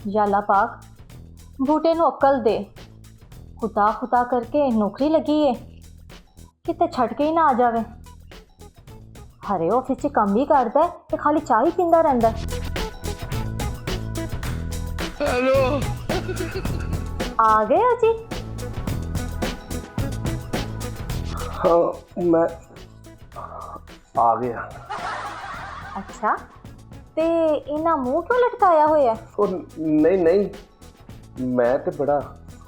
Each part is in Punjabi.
या अल्लाह पाक बूटे नूं अक्ल दे। खुदा खुदा करके नौकरी लगी है किते छड़ के ही ना आ जावे। हरे ऑफिस च काम भी करता है ते खाली चाह ही पींदा रहिंदा है। हेलो आ गए हो जी? हाँ मैं आ गया। अच्छा ते इन्ना मुंह क्यों लटकाया होया है? ओ नहीं नहीं मैं तो बड़ा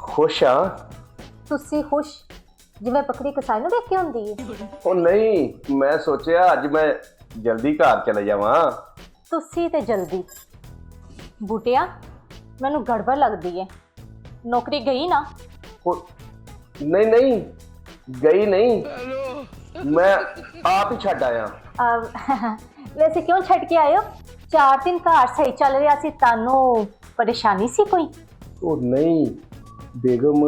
खुश हाँ। तुसी खुश जिवें बकरी कसाई नूं देख के हुंदी है। ओ नहीं मैं सोचा अज मैं जल्दी घर चले जावां। तुसी ते जल्दी बूटिया मैनू गड़बड़ लगदी है। नौकरी गई ना? ओ नहीं नहीं गई नहीं मैं आप ही छड़ आया। वैसे क्यों छड़ के आए हो? 4 दिन घर सही चल रहा सी, तानू परेशानी सी कोई? ओ नहीं बेगम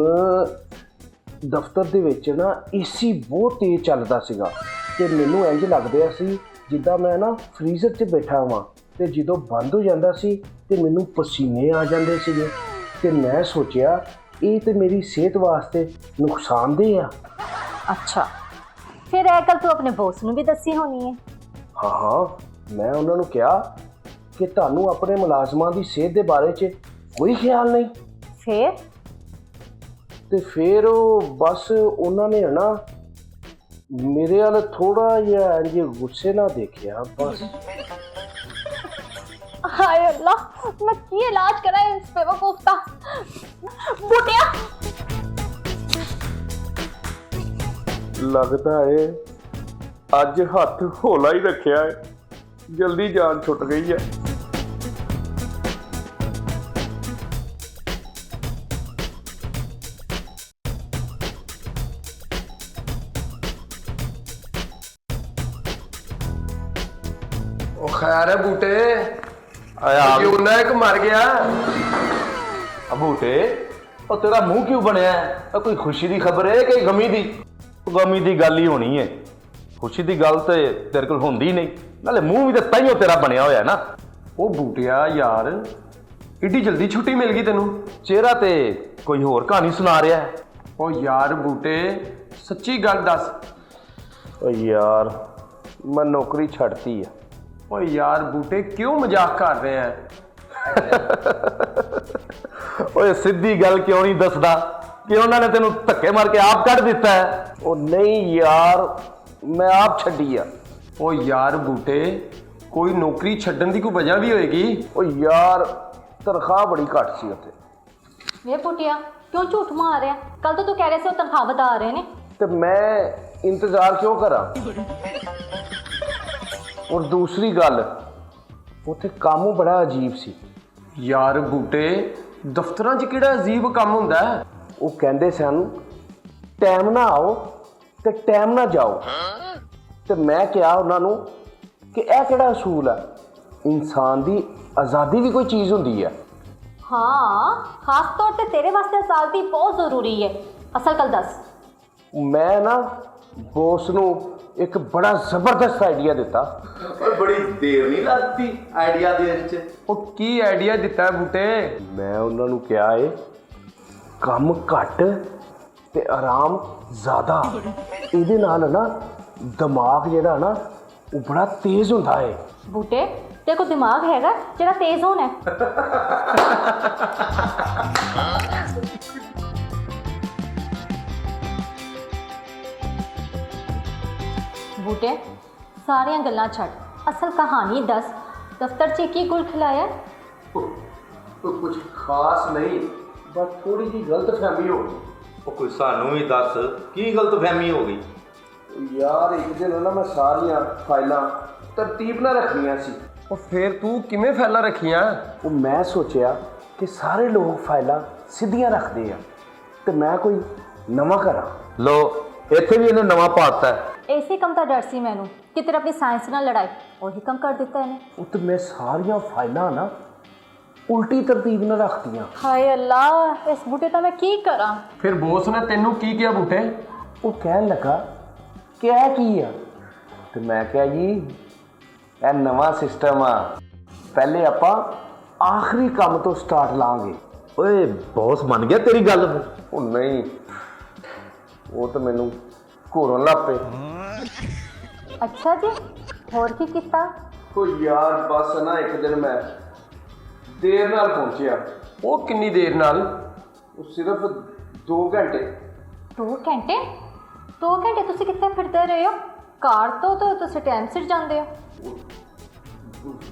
दफ्तर ਦੇ ਵਿੱਚ ਨਾ ਏਸੀ ਬਹੁਤ ਤੇਜ਼ ਚੱਲਦਾ ਸੀਗਾ ਤੇ ਮੈਨੂੰ ਇੰਜ ਲੱਗਦਾ ਸੀ ਜਿੱਦਾਂ ਮੈਂ ਨਾ ਫ੍ਰੀਜ਼ਰ 'ਚ ਬੈਠਾ ਹਾਂ ਤੇ ਜਦੋਂ ਬੰਦ ਹੋ ਜਾਂਦਾ ਸੀ ਤੇ ਮੈਨੂੰ ਪਸੀਨੇ ਆ ਜਾਂਦੇ ਸੀਗੇ ਤੇ ਮੈਂ ਸੋਚਿਆ ਇਹ ਤੇ ਮੇਰੀ ਸਿਹਤ ਵਾਸਤੇ ਨੁਕਸਾਨਦੇਹ ਆ। अच्छा फिर ਇਹ ਗੱਲ ਤੂੰ ਆਪਣੇ ਬੌਸ ਨੂੰ ਵੀ ਦੱਸੀ ਹੋਣੀ ਹੈ? ਹਾਂ ਹਾਂ ਮੈਂ ਉਹਨਾਂ ਨੂੰ ਕਿਹਾ ਕਿ ਤੁਹਾਨੂੰ ਆਪਣੇ ਮੁਲਾਜ਼ਮਾਂ ਦੀ ਸਿਹਤ ਦੇ ਬਾਰੇ 'ਚ ਕੋਈ ਖਿਆਲ ਨਹੀਂ। फिर ਤੇ ਫਿਰ ਉਹ ਬਸ ਉਹਨਾਂ ਨੇ ਨਾ ਮੇਰੇ ਵੱਲ ਥੋੜਾ ਜਿਹਾ ਇੰਜ ਗੁੱਸੇ ਨਾਲ ਦੇਖਿਆ ਬਸ। हाय अल्लाह मैं की इलाज कराए इस बेवकूफ का। बूटिया ਲੱਗਦਾ ਏ ਅੱਜ ਹੱਥ ਹੌਲਾ ਹੀ ਰੱਖਿਆ ਏ ਜਲਦੀ ਜਾਨ ਛੁੱਟ ਗਈ ਹੈ। ओ खैर है बूटे आया क्यों ना एक मर गया ਬੂਟੇ ਉਹ ਤੇਰਾ ਮੂੰਹ ਕਿਉਂ ਬਣਿਆ ਹੈ? ਕੋਈ ਖੁਸ਼ੀ ਦੀ ਖਬਰ ਹੈ ਕਿ ਗਮੀ ਦੀ? ਗਮੀ ਦੀ ਗੱਲ ਹੀ ਹੋਣੀ ਹੈ, ਖੁਸ਼ੀ ਦੀ ਗੱਲ ਤੇ ਤੇਰੇ ਕੋਲ ਹੁੰਦੀ ਨਹੀਂ। ਨਾਲੇ ਮੂੰਹ ਵੀ ਤਾਂ ਤਾਈਓ ਤੇਰਾ ਬਣਿਆ ਹੋਇਆ ਨਾ। ਉਹ ਬੂਟਿਆ ਯਾਰ ਏਡੀ ਜਲਦੀ ਛੁੱਟੀ ਮਿਲ ਗਈ ਤੈਨੂੰ? ਚਿਹਰਾ ਤੇ ਕੋਈ ਹੋਰ ਕਹਾਣੀ ਸੁਣਾ ਰਿਹਾ ਹੈ। ਉਹ ਯਾਰ ਬੂਟੇ ਸੱਚੀ ਗੱਲ ਦੱਸ। ਓ ਯਾਰ ਮੈਂ ਨੌਕਰੀ ਛੱਡਤੀ ਆ। ਓ ਯਾਰ ਬੂਟੇ ਕਿਉਂ ਮਜ਼ਾਕ ਕਰ ਰਹੇ ਆ? ਓਏ ਸਿੱਧੀ ਗੱਲ ਕਿਉਂ ਨਹੀਂ ਦੱਸਦਾ ਕਿ ਉਹਨਾਂ ਨੇ ਤੈਨੂੰ ਧੱਕੇ ਮਾਰ ਕੇ ਆਪ ਕੱਢ ਦਿੱਤਾ ਹੈ? ਉਹ ਨਹੀਂ ਯਾਰ ਮੈਂ ਆਪ ਛੱਡੀ ਆ। ਓ ਯਾਰ ਬੂਟੇ ਕੋਈ ਨੌਕਰੀ ਛੱਡਣ ਦੀ ਕੋਈ ਵਜ੍ਹਾ ਵੀ ਹੋਏਗੀ? ਓ ਯਾਰ ਤਨਖਾਹ ਬੜੀ ਘੱਟ ਸੀ ਉੱਥੇ। ये बूटिया क्यों झूठ मार रहा है? कल तो तू कह रहे से तनख्वाह बता रहे ने। ਤੇ ਮੈਂ ਇੰਤਜ਼ਾਰ ਕਿਉਂ ਕਰਾਂ? ਔਰ ਦੂਸਰੀ ਗੱਲ ਉੱਥੇ ਕੰਮ ਬੜਾ ਅਜੀਬ ਸੀ। ਯਾਰ ਬੂਟੇ ਦਫ਼ਤਰਾਂ 'ਚ ਕਿਹੜਾ ਅਜੀਬ ਕੰਮ ਹੁੰਦਾ ਹੈ? ਉਹ ਕਹਿੰਦੇ ਸਨ ਟਾਈਮ ਨਾ ਆਓ ਤੇ ਟਾਈਮ ਨਾ ਜਾਓ। ਤੇ ਮੈਂ ਕਿਹਾ ਉਹਨਾਂ ਨੂੰ ਕਿ ਇਹ ਕਿਹੜਾ ਅਸੂਲ ਹੈ? ਇਨਸਾਨ ਦੀ ਆਜ਼ਾਦੀ ਵੀ ਕੋਈ ਚੀਜ਼ ਹੁੰਦੀ ਹੈ। हाँ खास तौर पे तेरे वास्ते आजादी बहुत जरूरी है। असल कल दस ਮੈਂ ਨਾ ਬੌਸ ਨੂੰ ਇੱਕ ਬੜਾ ਜ਼ਬਰਦਸਤ ਆਈਡੀਆ ਦਿੱਤਾ। और बड़ी देर नहीं लगती आइडिया देने च। ਉਹ ਕੀ ਆਈਡੀਆ ਦਿੱਤਾ ਹੈ ਬੂਟੇ? ਮੈਂ ਉਹਨਾਂ ਨੂੰ ਕਿਹਾ ਏ ਕੰਮ ਘੱਟ ਤੇ ਆਰਾਮ ਜ਼ਿਆਦਾ। ਇਹਦੇ ਨਾਲ ਨਾ ਦਿਮਾਗ ਜਿਹੜਾ ਨਾ ਉਹ ਬੜਾ ਤੇਜ਼ ਹੁੰਦਾ ਏ। बूटे तेरे को दिमाग हैगा जरा तेज होना है। बूटे सारियां गल्लां छड़ असल कहानी दस। दफ्तर च की गुल खिलाया? तो कुछ खास नहीं बस थोड़ी जी गलतफहमी हो गई। ਉਹ ਕੋਈ ਸਾਨੂੰ ਵੀ ਦੱਸ ਕੀ ਗਲਤਫਹਿਮੀ ਹੋ ਗਈ? ਯਾਰ ਇੱਕ ਦਿਨ ਨਾ ਮੈਂ ਸਾਰੀਆਂ ਫਾਈਲਾਂ ਤਰਤੀਬ ਨਾਲ ਰੱਖਣੀਆਂ ਸੀ। ਉਹ ਫੇਰ ਤੂੰ ਕਿਵੇਂ ਫੈਲਾ ਰੱਖੀਆਂ? ਉਹ ਮੈਂ ਸੋਚਿਆ ਕਿ ਸਾਰੇ ਲੋਕ ਫਾਈਲਾਂ ਸਿੱਧੀਆਂ ਰੱਖਦੇ ਆ ਤੇ ਮੈਂ ਕੋਈ ਨਵਾਂ ਕਰਾਂ। ਲੋ ਇੱਥੇ ਵੀ ਇਹਨੇ ਨਵਾਂ ਪਾਤਾ ਹੈ। ऐसे कम का डर सी मैनू कि तेरे अपनी साइंस ना लड़ाई वही कम कर दिता है ਉਹ ਤੇ ਮੈਂ ਸਾਰੀਆਂ ਫਾਈਲਾਂ ਨਾ ਉਲਟੀ ਤਰਤੀਬ ਨਾਲ ਰੱਖਤੀਆਂ। हाय अल्लाह इस बूटे तो मैं की करा? ਫਿਰ ਬੋਸ ਨੇ ਤੈਨੂੰ ਕੀ ਕਿਹਾ ਬੂਟੇ? ਉਹ ਕਹਿਣ ਲੱਗਾ ਕਿ ਇਹ ਕੀ ਆ? ਤੇ ਮੈਂ ਕਿਹਾ ਜੀ ਇਹ ਨਵਾਂ ਸਿਸਟਮ ਆ। ਪਹਿਲੇ ਆਪਾਂ ਆਖਰੀ ਕੰਮ ਤੋਂ ਸਟਾਰਟ ਲਾਂਗੇ। ਓਏ ਬੌਸ ਮੰਨ ਗਿਆ ਤੇਰੀ ਗੱਲ ਫਿਰ? ਉਹ ਨਹੀਂ, ਉਹ ਤਾਂ ਮੈਨੂੰ ਘੋਰਨ ਲੱਗ ਪਏ। ਅੱਛਾ ਜੀ, ਹੋਰ ਕੀ ਕੀਤਾ? ਉਹ ਯਾਰ ਬਸ ਨਾ ਇੱਕ ਦਿਨ ਮੈਂ ਦੇਰ ਨਾਲ ਪਹੁੰਚਿਆ। ਉਹ ਕਿੰਨੀ ਦੇਰ ਨਾਲ? ਉਹ ਸਿਰਫ 2 ਘੰਟੇ। 2 ਘੰਟੇ? 2 ਘੰਟੇ ਤੁਸੀਂ ਕਿੱਥੇ ਫਿਰਦੇ ਰਹੇ ਹੋ? ਕਾਰ ਤੋਂ ਤਾਂ ਤੁਸੀਂ ਟਾਈਮ ਸਿਰ ਜਾਂਦੇ ਹੋ।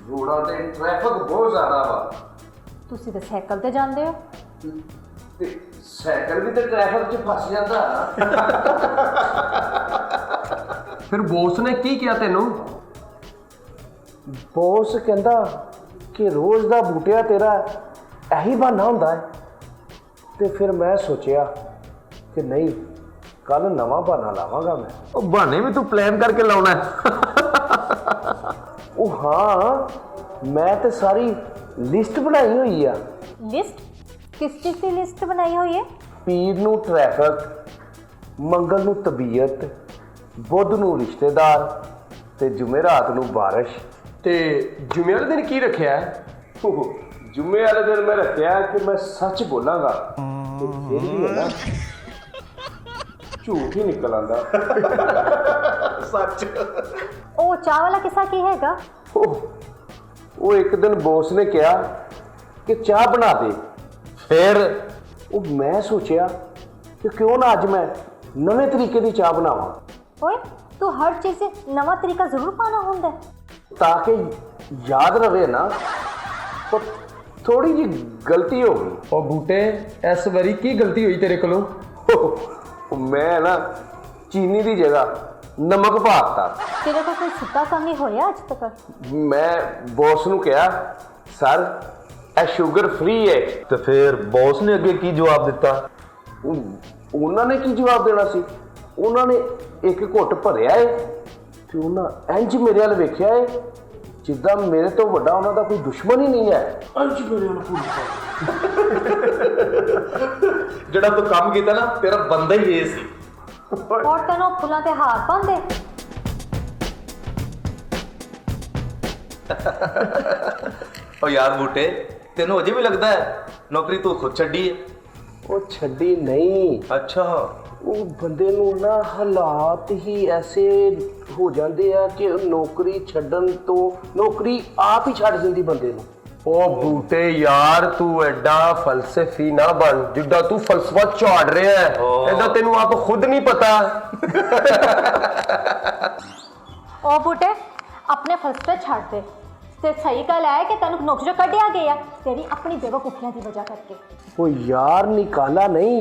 ਰੋਡਾਂ ਤੇ ਟ੍ਰੈਫਿਕ ਬਹੁਤ ਜ਼ਿਆਦਾ ਵਾ ਤੁਸੀਂ ਤਾਂ ਸਾਈਕਲ ਤੇ ਜਾਂਦੇ ਹੋ। ਤੇ ਸਾਈਕਲ ਵੀ ਤੇ ਟ੍ਰੈਫਿਕ 'ਚ ਫਸ ਜਾਂਦਾ। ਫਿਰ ਬੌਸ ਨੇ ਕੀ ਕਿਹਾ ਤੈਨੂੰ? ਬੌਸ ਕਹਿੰਦਾ ਕਿ ਰੋਜ਼ ਦਾ ਬੂਟਿਆ ਤੇਰਾ ਇਹੀ ਬਹਾਨਾ ਹੁੰਦਾ ਹੈ। ਤੇ ਫਿਰ ਮੈਂ ਸੋਚਿਆ ਕਿ ਨਹੀਂ, ਕੱਲ ਨਵਾਂ ਬਹਾਨਾ ਲਾਵਾਂਗਾ ਮੈਂ। ਉਹ ਬਹਾਨੇ ਵੀ ਤੂੰ ਪਲਾਨ ਕਰਕੇ ਲਾਉਣਾ ਹੈ। ਉਹ ਹਾਂ, ਮੈਂ ਤੇ ਸਾਰੀ ਲਿਸਟ ਬਣਾਈ ਹੋਈ ਆ। ਲਿਸਟ? ਕਿਸ ਚੀਜ਼ ਦੀ ਲਿਸਟ ਬਣਾਈ ਹੋਈ ਹੈ? ਪੀਰ ਨੂੰ ਟ੍ਰੈਫਿਕ, ਮੰਗਲ ਨੂੰ ਤਬੀਅਤ, ਬੁੱਧ ਨੂੰ ਰਿਸ਼ਤੇਦਾਰ ਤੇ ਜੁਮੇਰਾਤ ਨੂੰ ਬਾਰਿਸ਼। ਤੇ ਜੁਮੇ ਵਾਲੇ ਦਿਨ ਕੀ ਰੱਖਿਆ ਹੈ? ਜੁਮੇ ਵਾਲੇ ਦਿਨ ਮੈਂ ਰੱਖਿਆ ਕਿ ਮੈਂ ਸੱਚ ਬੋਲਾਂਗਾ। ਤੇ ਫਿਰ ਵੀ ਹੈ ਨਾ, ਝੂਠ ਹੀ ਨਿਕਲ ਆਂਦਾ। ਸੱਚ। ਉਹ ਚਾਹ ਵਾਲਾ ਕਿੱਸਾ ਕੀ ਹੈਗਾ? ਉਹ ਇੱਕ ਦਿਨ ਬੌਸ ਨੇ ਕਿਹਾ ਕਿ ਚਾਹ ਬਣਾ ਦੇ। ਫਿਰ ਉਹ ਮੈਂ ਸੋਚਿਆ ਕਿ ਕਿਉਂ ਨਾ ਅੱਜ ਮੈਂ ਨਵੇਂ ਤਰੀਕੇ ਦੀ ਚਾਹ ਬਣਾਵਾਂ, ਓਏ ਤੂੰ ਹਰ ਚੀਜ਼ 'ਚ ਨਵਾਂ ਤਰੀਕਾ ਜ਼ਰੂਰ ਪਾਣਾ ਹੁੰਦਾ ਹੈ। ਤਾਂ ਕਿ ਯਾਦ ਰਵੇ ਨਾ। ਪਰ ਥੋੜੀ ਜਿਹੀ ਗਲਤੀ ਹੋ ਗਈ। ਉਹ ਬੂਟੇ, ਇਸ ਵਾਰੀ ਕੀ ਗਲਤੀ ਹੋਈ ਤੇਰੇ ਕੋਲੋਂ? ਉਹ ਮੈਂ ਨਾ ਚੀਨੀ ਦੀ ਜਗ੍ਹਾ ਨਮਕ ਪਾਤਾ। ਤੇਰੇ ਕੋਲ ਕੋਈ ਸਿੱਧਾ ਕੰਮ ਨਹੀਂ ਹੋਇਆ ਅੱਜ ਤੱਕ? ਮੈਂ ਬੌਸ ਨੂੰ ਕਿਹਾ, ਸਰ ਇਹ ਸ਼ੂਗਰ ਫ੍ਰੀ ਹੈ। ਤੇ ਫਿਰ ਬੌਸ ਨੇ ਅੱਗੇ ਕੀ ਜਵਾਬ ਦਿੱਤਾ? ਉਹਨਾਂ ਨੇ ਕੀ ਜਵਾਬ ਦੇਣਾ ਸੀ? ਉਹਨਾਂ ਨੇ ਇੱਕ ਘੁੱਟ ਭਰਿਆ ਏ ਤੇ ਉਹਨਾਂ ਇੰਜ ਮੇਰੇ ਵੱਲ ਵੇਖਿਆ ਏ ਜਿੱਦਾਂ ਮੇਰੇ ਤੋਂ ਵੱਡਾ ਉਹਨਾਂ ਦਾ ਕੋਈ ਦੁਸ਼ਮਣ ਹੀ ਨਹੀਂ ਹੈ। ਇੰਜ ਮੇਰੇ ਵੱਲ ਜਿਹੜਾ ਤੂੰ ਕੰਮ ਕੀਤਾ ਨਾ, ਤੇਰਾ ਬੰਦਾ ਹੀ ਇਹ ਸੀ। ਔਰ ਤੈਨੂੰ ਫੁੱਲਾਂ ਤੇ ਹਾਰ ਪਾਉਂਦੇ। ਓ ਯਾਰ ਬੂਟੇ, ਤੈਨੂੰ ਅਜੇ ਵੀ ਲੱਗਦਾ ਹੈ ਨੌਕਰੀ ਤੂੰ ਖੁਦ ਛੱਡੀ ਹੈ? ਉਹ ਛੱਡੀ ਨਹੀਂ। ਅੱਛਾ। ਉਹ ਬੰਦੇ ਨੂੰ ਨਾ ਹਾਲਾਤ ਹੀ ਐਸੇ ਹੋ ਜਾਂਦੇ ਆ ਕਿ ਨੌਕਰੀ ਛੱਡਣ ਤੋਂ ਨੌਕਰੀ ਆਪ ਹੀ ਛੱਡ ਦਿੰਦੀ ਬੰਦੇ ਨੂੰ। ਉਹ ਬੂਟੇ ਯਾਰ, ਤੂੰ ਐਡਾ ਫਲਸਫੀ ਨਾ ਬਣ ਜਿੱਦਾਂ ਤੂੰ ਫਲਸਫਾ ਝਾੜ ਰਿਹਾ ਹੈ। ਐਡਾ ਤੈਨੂੰ ਆਪ ਖੁਦ ਨਹੀਂ ਪਤਾ। ਉਹ ਬੂਟੇ, ਆਪਣੇ ਫਲਸਫੇ ਛੱਡ ਦੇ ਤੇ ਸਹੀ ਗੱਲ ਹੈ ਕਿ ਤੈਨੂੰ ਨੌਕਰੀ ਤੋਂ ਕੱਢਿਆ ਗਿਆ ਤੇਰੀ ਆਪਣੀ ਬੇਵਕੂਫੀਆਂ ਦੀ ਵਜ੍ਹਾ करके। वो यार निकाला नहीं,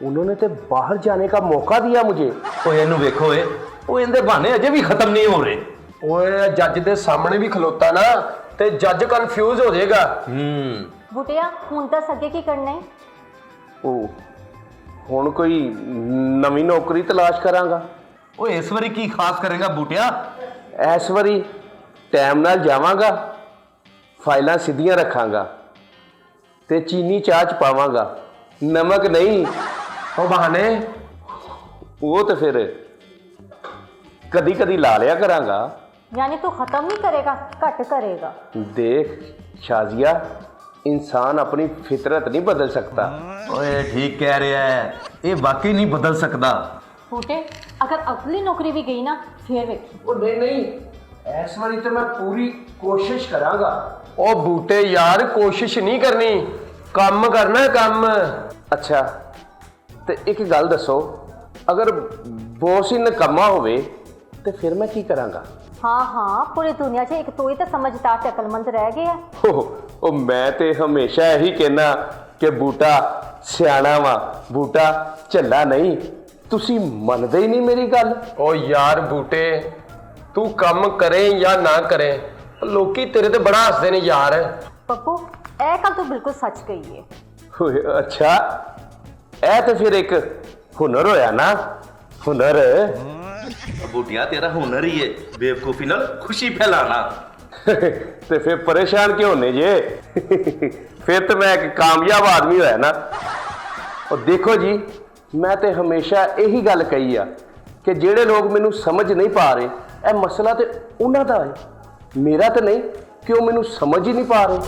उन्होंने तो बाहर जाने का मौका दिया मुझे। ਓਏ ਇਹਨੂੰ ਵੇਖੋ ਏ, ਉਹ ਇਹਦੇ ਬਹਾਨੇ ਅਜੇ ਵੀ ਖਤਮ ਨਹੀਂ ਹੋ ਰਹੇ। ਓਏ ਜੱਜ ਦੇ ਸਾਹਮਣੇ ਵੀ ਖਲੋਤਾ ਨਾ ਤੇ ਜੱਜ ਕਨਫਿਊਜ਼ ਹੋ ਜਾਏਗਾ। ਬੂਟਿਆ, ਹੁਣ ਤਾਂ ਅੱਗੇ ਕੀ ਕਰਨਾ ਹੈ? ਉਹ ਹੁਣ ਕੋਈ ਨਵੀਂ ਨੌਕਰੀ ਤਲਾਸ਼ ਕਰਾਂਗਾ। ਓਏ ਇਸ ਵਾਰੀ ਕੀ ਖਾਸ ਕਰੇਗਾ ਬੂਟਿਆ? ਇਸ ਵਾਰੀ ਟਾਈਮ ਨਾਲ ਜਾਵਾਂਗਾ, ਫਾਈਲਾਂ ਸਿੱਧੀਆਂ ਰੱਖਾਂਗਾ ਤੇ ਚੀਨੀ ਚਾਹ ਚ ਪਾਵਾਂਗਾ, ਨਮਕ ਨਹੀਂ। ਉਹ ਬਹਾਨੇ ਉਹ ਤਾਂ ਫਿਰ ਕਦੀ ਕਦੀ ਲਾ ਲਿਆ ਕਰਾਂਗਾ। यानी तू खत्म नहीं करेगा, घट करेगा। देख शाजिया, इंसान अपनी फितरत नहीं बदल सकता। ਓਏ ਠੀਕ ਕਹਿ ਰਿਹਾ ਹੈ, ਇਹ ਵਾਕਈ ਨਹੀਂ ਬਦਲ ਸਕਦਾ। बूटे, अगर अगली नौकरी भी गई ना फिर वेखी। ਉਹ ਨਹੀਂ ਨਹੀਂ, ਇਸ ਵਾਰੀ ਤਾਂ ਮੈਂ ਪੂਰੀ ਕੋਸ਼ਿਸ਼ ਕਰਾਂਗਾ। ਉਹ ਬੂਟੇ ਯਾਰ, ਕੋਸ਼ਿਸ਼ ਨਹੀਂ ਕਰਨੀ, ਕੰਮ ਕਰਨਾ ਕੰਮ। ਅੱਛਾ, ਤੇ ਇੱਕ ਗੱਲ ਦੱਸੋ, ਅਗਰ ਬੌਸ ਹੀ ਨਕਮਾ ਹੋਵੇ ਤੇ ਫਿਰ ਮੈਂ ਕੀ ਕਰਾਂਗਾ? हाँ हाँ, पूरी दुनिया 'ਚ ਇੱਕ ਤੂੰ ਹੀ ਤਾਂ ਸਮਝਦਾਰ ਤੇ ਅਕਲਮੰਦ ਰਹਿ ਗਿਆ। ਉਹ ਮੈਂ ਤੇ ਹਮੇਸ਼ਾ ਇਹੀ ਕਹਿਣਾ ਕਿ ਬੂਟਾ ਸਿਆਣਾ ਵਾ, ਬੂਟਾ ਝੱਲਾ ਨਹੀਂ। ਤੁਸੀਂ ਮੰਨਦੇ ਹੀ ਨਹੀਂ ਮੇਰੀ ਗੱਲ। ਉਹ ਯਾਰ ਬੂਟੇ, ਤੂੰ ਕੰਮ ਕਰੇ ਜਾਂ ਨਾ ਕਰੇ, ਲੋਕੀ ਤੇਰੇ ਤੇ ਬੜਾ ਹੱਸਦੇ ਨੇ ਯਾਰ। ਪੱਪੂ, ਇਹ ਗੱਲ ਤੂੰ ਬਿਲਕੁਲ ਸੱਚ ਕਹੀ ਹੈ। ਓਏ ਅੱਛਾ, ਇਹ ਤਾਂ ਫਿਰ ਇੱਕ ਹੁਨਰ ਹੋਇਆ ਨਾ, ਹੁਨਰ। ਬੂਟਿਆ ਤੇਰਾ ਹੁਨਰ ਹੀ ਹੈ ਬੇਵਕੂਫੀ ਨਾਲ ਖੁਸ਼ੀ ਫੈਲਾਣਾ। ਤੇ ਫਿਰ ਪਰੇਸ਼ਾਨ ਕਿਉਂ ਹੋਣੇ ਜੇ? ਫਿਰ ਤਾਂ ਮੈਂ ਇੱਕ ਕਾਮਯਾਬ ਆਦਮੀ ਹੋਇਆ ਨਾ। ਉਹ ਦੇਖੋ ਜੀ, ਮੈਂ ਤੇ ਹਮੇਸ਼ਾ ਇਹੀ ਗੱਲ ਕਹੀ ਆ ਕਿ ਜਿਹੜੇ ਲੋਕ ਮੈਨੂੰ ਸਮਝ ਨਹੀਂ ਪਾ ਰਹੇ, ਇਹ ਮਸਲਾ ਤੇ ਉਹਨਾਂ ਦਾ ਹੈ, ਮੇਰਾ ਤਾਂ ਨਹੀਂ ਕਿ ਉਹ ਮੈਨੂੰ ਸਮਝ ਹੀ ਨਹੀਂ ਪਾ ਰਹੇ।